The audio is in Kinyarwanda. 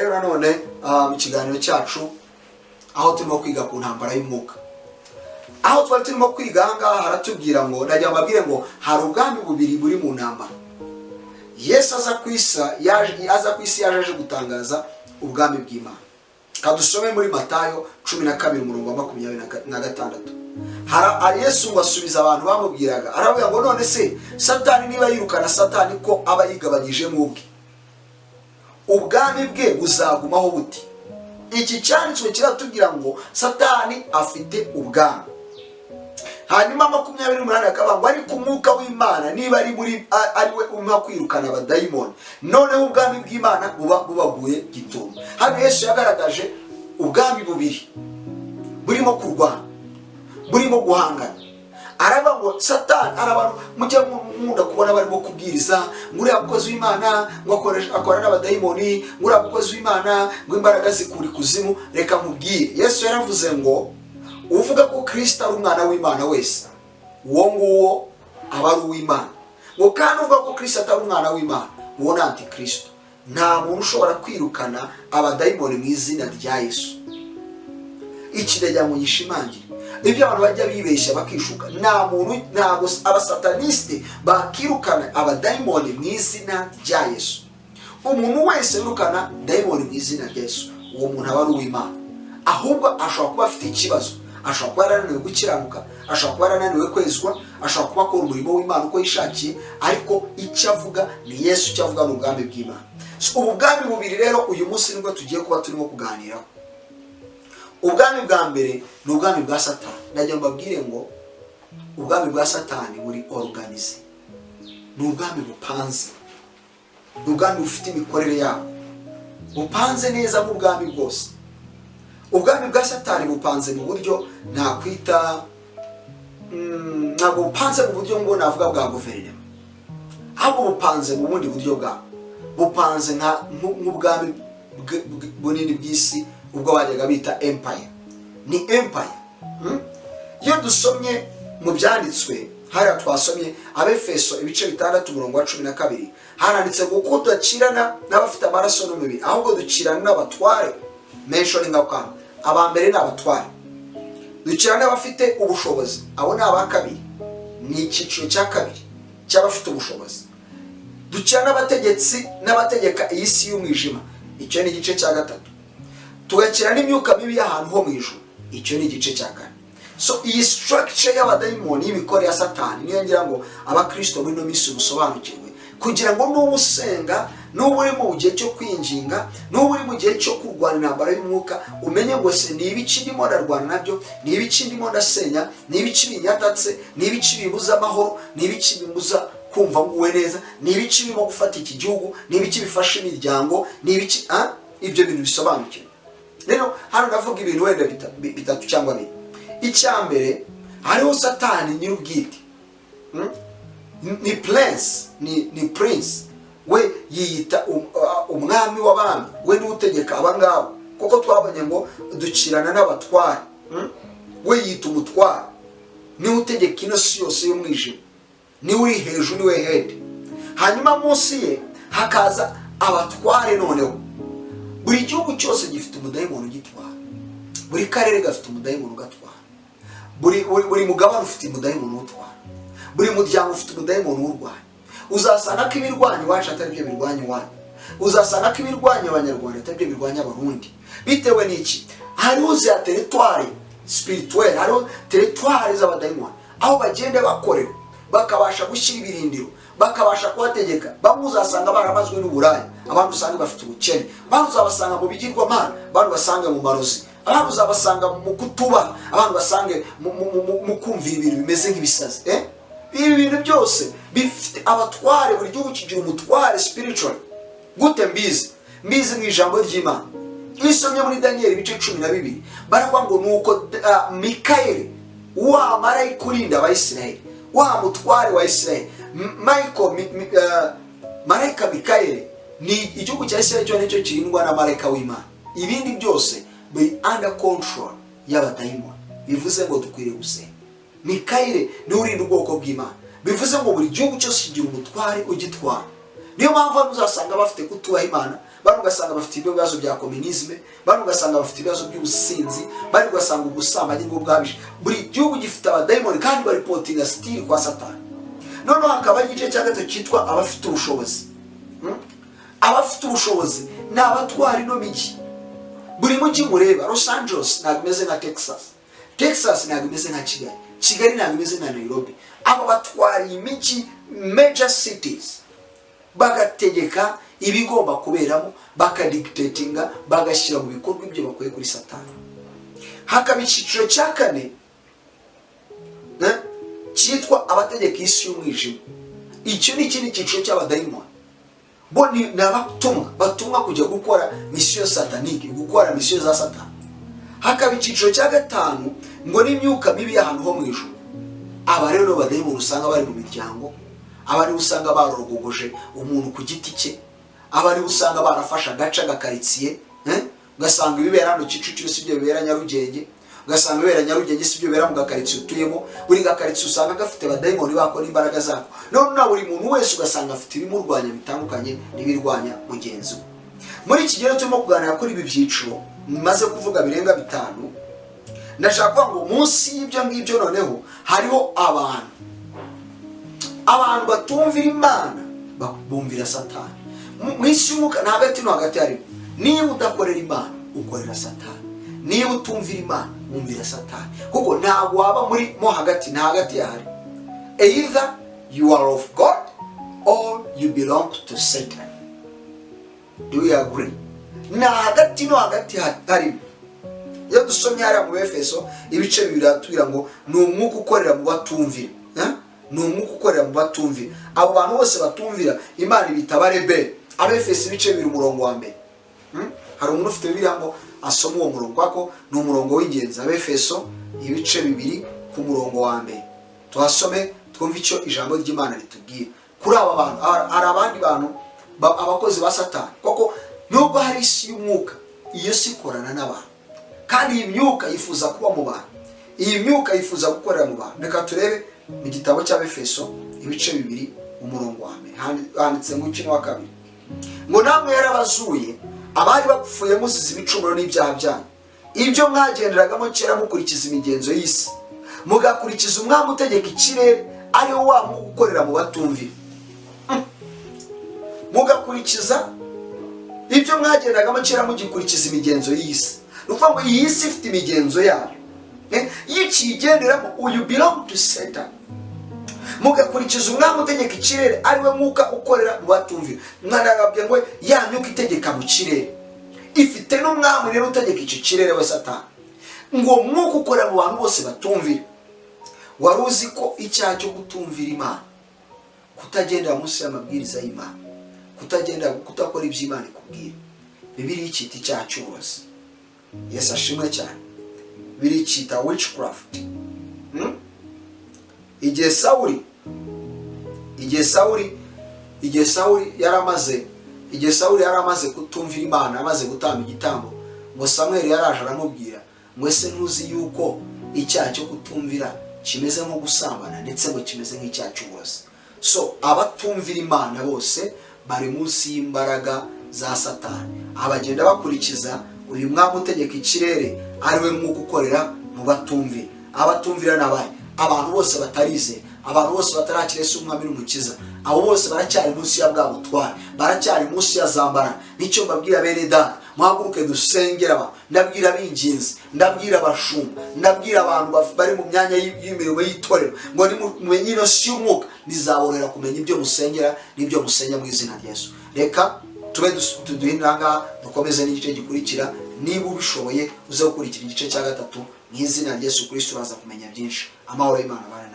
rero nanone mu kiganiro cyacu aho turimo kwiga ku ntambara y'umwuka. Aho twari turimo kwiga ahangaha haratubwira ngo najya mbabwire ngo hari ubwami bubiri buri mu ntambara. Yesu aza ku isi yaje gutangaza ubwami bw'Imana. Kadusome muri Matayo 12:26. Yesu ngo asubiza abantu bamubwiraga aravuga ngo none se Satani niba yirukana Satani ko aba yigabanyije mu bwe, ubwami bwe buzagumaho buti? Iki cyanditswe kiratubwira ngo Satani afite ubwami. Hanyuma 28 akavuga ngo ariko umwuka w'Imana niba ari we umpa kwirukana abadayimoni, noneho ubwami bw'Imana bubaguye gitumo. Hano Yesu yagaragaje ubwami bubiri burimo kurwana, burimo guhangana. Aravuga ngo Satani arabantu mujya munda kubona barimo kubwiriza ngo uriya mukozi w'Imana ngo akora n'abadayimoni, ngo uriya mukozi w'Imana ngo imbaraga zikuri kuzimu. Reka mubwire, Yesu yaravuze ngo uvuga ko Kristo ari umwana w'Imana wese, uwo nguwo aba ari uw'Imana. Ngo kandi uvuga ko Kristo atari umwana w'Imana, uwo ni antikristo. Nta muntu ushobora kwirukana abadayimoni mu izina rya Yesu. Ikirega ngo yishimangire ibyo abantu bajya bibeshya bakishuka. Nta muntu, ntabwo abasataniste bakirukana abadayimoni mu izina rya Yesu. Umuntu wese wirukana dayimoni mu izina rya Yesu, uwo muntu aba ari uw'Imana. Ahubwo ashobora kuba afite ikibazo, ashobora kuba yarananiwe gukiranuka, ashobora kuba yarananiwe kwezwa, ashobora kuba akora umurimo w'Imana uko yishakiye, ariko icyo avuga ni Yesu, icyo avuga ni ubwami bw'Imana. Ubu bwami bubiri rero uyu munsi nibwo tugiye kuba turimo kuganiraho. Ubwami bwa mbere ni ubwami bwa Satani. Najya mbabwire ngo ubwami bwa Satani buri organize, ni ubwami bupanze, ni ubwami bufite imikorere yabo, bupanze neza mu bwami bwose. Ubwami bwa Satani bupanze mu buryo nakwita ntabwo bupanze mu buryo ngo navuga bwa guverinoma, ahubwo bupanze mu bundi buryo bwabo. Bupanze nk'ubwami bunini bw'isi, ubwo bajyaga bita empire. Ni empire. Iyo dusomye mu byanditswe hariya twasomye Abefeso 6:12 haranditse ngo ko tudakirana n'abafite amaraso n'umubiri, ahubwo dukirana n'abatware. Mentioning akamo abambere n'abatware, dukirana n'abafite ubushobozi. Abo ni abakabiri, ni icyiciro cya kabiri cy'abafite ubushobozi. Dukirana n'abategetsi n'abategeka iyi si y'umwijima, icyo ni igice cya gatatu. Tugakira n'imyuka mibi y'ahantu ho mu ijuru, icyo ni igice cya kane. So iyi structure y'abadayimoni y'imikore ya Satani niyo ngira ngo abakristo muri no minsi musobanukirwe, kugira ngo n'ubu usenga, n'ubu uri mu gihe cyo kwinginga, n'ubu uri mu gihe cyo kurwana intambara y'umwuka, umenye ngo se ni ibiki ndimo ndarwana nabyo, ni ibiki ndimo ndasenya, ni ibiki binyatatse, ni ibiki bibuza amahoro, ni ibiki bibuza kumva nguwe neza, ni ibiki birimo gufata iki gihugu, ni ibiki bifasha imiryango, ni ibiki ibyo bintu bisobanukirwe. Rero hano ndavuga ibintu wenda bitatu cyangwa bine. Icyambere, hariho Satani nyir'ubwite, ni prince, we yiyita umwami w'abami, we niwe utegeka abangabo. Kuko twabonye ngo dukirana n'abatware, we yita umutware, niwe utegeka ino si yose y'umwijima, niwe uri hejuru, niwe head. Hanyuma munsi ye hakaza abatware. Noneho buri gihugu cyose gifite umudayimoni ugitwara, buri karere gafite umudayimoni ugatwara, buri mugabane ufite umudayimoni utwara, buri muryango ufite umudayimoni urwanya. Uzasanga ko ibirwanya iwacu atari byo birwanya iwanyu, uzasanga ko ibirwanya abanyarwanda atari byo birwanya abarundi. Bitewe n'iki? Hariho za territoire spirituelle, hariho territoire z'abadayimoni aho bagenda bakorera, bakabasha gushyira ibirindiro, bakabasha kubategeka. Bamwe uzasanga baramazwe n'uburaya, abantu usanga bafite ubukene, abantu uzabasanga mu bigirwamana, abantu basanga mu marozi, abantu uzabasanga mu kutuba, abantu basange mu kumvira ibintu bimeze nk'ibisazi. Ibi bintu byose bifite abatware. Buri gihugu kigira umutware spiritual. Gute mbizi mu ijambo ry'Imana. Isomye muri Daniel 12 baravuga ngo nuko Mikaeli, wa marayika urinda Abayisiraheli, wa mutware wa Isiraheli, marayika Mikaeli, ni igihugu cya Isiraheli cyo nicyo kirindwa na marayika w'Imana. Ibindi byose biri under control y'abadayimoni. Bivuze ngo dukwiriye gusenga. Mikaeli ni urinda ubwoko bw'Imana. Bivuze ngo buri gihugu cyose kigira umutware ugitwara. niyo mpamvu uzasanga bafite kutubaha Imana, bano ugasanga bafite ibibazo bya communisme, bano ugasanga bafite ibibazo by'ubusinzi, bari ugasanga ubusambanyi bw'ubwabije. Buri gihugu gifite abadayimoni kandi bari reportinga still kwa Satani. Noneho hakaba igice cya gatatu cyitwa abafite ubushobozi. Abafite ubushobozi ni abatwara ino migi. Buri mujyi mureba, Los Angeles ntabwo imeze nka Texas, Texas ntabwo imeze nka Kigali, Kigali ntabwo imeze nka Nairobi. Aba batwara imijyi, major cities, bagategeka ibigomba kuberamo, bakadictatinga, bagashyira mu bikorwa ibyo bakuye kuri Satani. Hakaba icyiciro cya kane cyitwa abategeka isi y'umwijima. Icyo ni ikindi cyiciro cy'abadayimoni. Bo ni batumwa kujya gukora misiyo satanike, gukora misiyo za Satani. Hakaba icyiciro cya gatanu ngo n'imyuka mibi y'ahantu ho mu ijuru. Aba rero badayimoni usanga bari mu miryango, abari usanga barorogogoje umuntu ku giti cye, abari usanga barafasha agaca gakaritsiye, ugasanga ibibera hano Kicukiro si byo bibera Nyarugenge, ugasanga ibibera Nyarugenge si byo bibera mu gakaritsiye utuyemo. Buri gakaritsiye usanga gafite abadayimoni bakora imbaraga zako. None na buri muntu wese ugasanga afite ibimurwanya bitandukanye n'ibirwanya mugenzi we. Muri iki gihe turimo kuganira kuri ibi byiciro maze kuvuga birenga bitanu, ndashaka ngo munsi y'ibyo ngibyo noneho hariho abantu batumvira Imana, bumvira Satani. Mu isi y'umwuka nta hagati no hagati harimo. Niba udakorera Imana ukorera Satani, niba utumvira Imana wumvira Satani. Kuko ntabwo waba muri mo hagati, nta hagati yahari. Either you are of God or you belong to Satan. Do you agree? Nta hagati no hagati harimo. Iyo dusomye hariya mu Efeso ibice bibiri atubwira ngo ni umwuka ukorera mu batumvira. Ni umwuka ukorera mu batumvira. Abo bantu bose batumvira Imana ibita barebere. Abefeso ibice bibiri umurongo wa mbere. Hari umuntu ufite Bibiliya ngo asoma uwo murongo wako, ni umurongo w'ingenzi. Abefeso ibice bibiri ku murongo wa mbere. Tuhasome twumve icyo ijambo ry'Imana ritubwira. Kuri aba bantu hari abandi bantu abakozi ba Satani. Koko nubwo hari isi y'umwuka, iyo si korana n'abantu. Kandi iyi myuka yifuza kuba mu bantu. Iyi myuka yifuza gukorera mu bantu. Reka turebe mu gitabo cy'Abefeso ibice bibiri umurongo wa mbere. Handitse mu gice wa kabiri ngo namwe yarabazuye abari bapfuye muzize ibicumuro n'ibyaha byanyu, ibyo mwagenderagamo kera mukurikiza imigenzo y'isi, mugakurikiza umwami utegeka ikirere, ari wo wa mwuka ukorera mu batumvira. Mugakurikiza ibyo mwagenderagamo kera mugikurikiza imigenzo y'isi. Nukuvuga ngo iyi si ifite imigenzo yayo. Iyo ukigenderamo you belong to Satan. Mugakurikiza umwami utegeka ikirere, ari we mwuka ukorera mu batumvira. Mwana arababwiye ngo ya myuka itegeka mu kirere ifite n'umwami rero utegeka icyo kirere we Satani. Ngo mwuka ukorera mu bantu bose batumvira. Wari uzi ko icyaha cyo gutumvira Imana, kutagendera munsi y'amabwiriza y'Imana, kutakora ibyo Imana ikubwira, Bibiliya icyita icyaha cy'uburozi. Yesu ashimwe cyane. Bibiliya icyita witchcraft. Igihe Sawuli yaramaze kutumvira Imana, amaze gutamba igitambo, ngo Samuel yaraje aramubwira ngo ese ntuzi yuko icyaha cyo kutumvira kimeze nko gusambana ndetse ngo kimeze nk'icyaha cy'uburozi. So abatumvira Imana bose bari munsi y'imbaraga za Satani. Abagenda bakurikiza uyu mwami utegeka ikirere, ari we mwuka ukorera mu batumvira. Abatumvira n'abaye abantu bose batarize, abantu bose batarakira Yesu umwami n'umukiza. Abo bose baracyari munsi ya bwa butware, baracyari munsi ya zambara. Nicyo mbabwira bene data, muhaguruke dusengera abantu. Ndabwira abinginzi, ndabwira abashumba, ndabwira abantu bari mu myanya y'imirimo y'itorero ngo nimumenye ino si y'umwuka, nizabonera kumenya ibyo musengera n'ibyo musenya mu izina rya Yesu. Reka tube tuduhinanga dukomeze n'igice gikurikira. Niba ubishoboye uze gukurikira igice cya gatatu mu izina rya Yesu Kristo, uraza kumenya byinshi. Amahoro y'Imana abane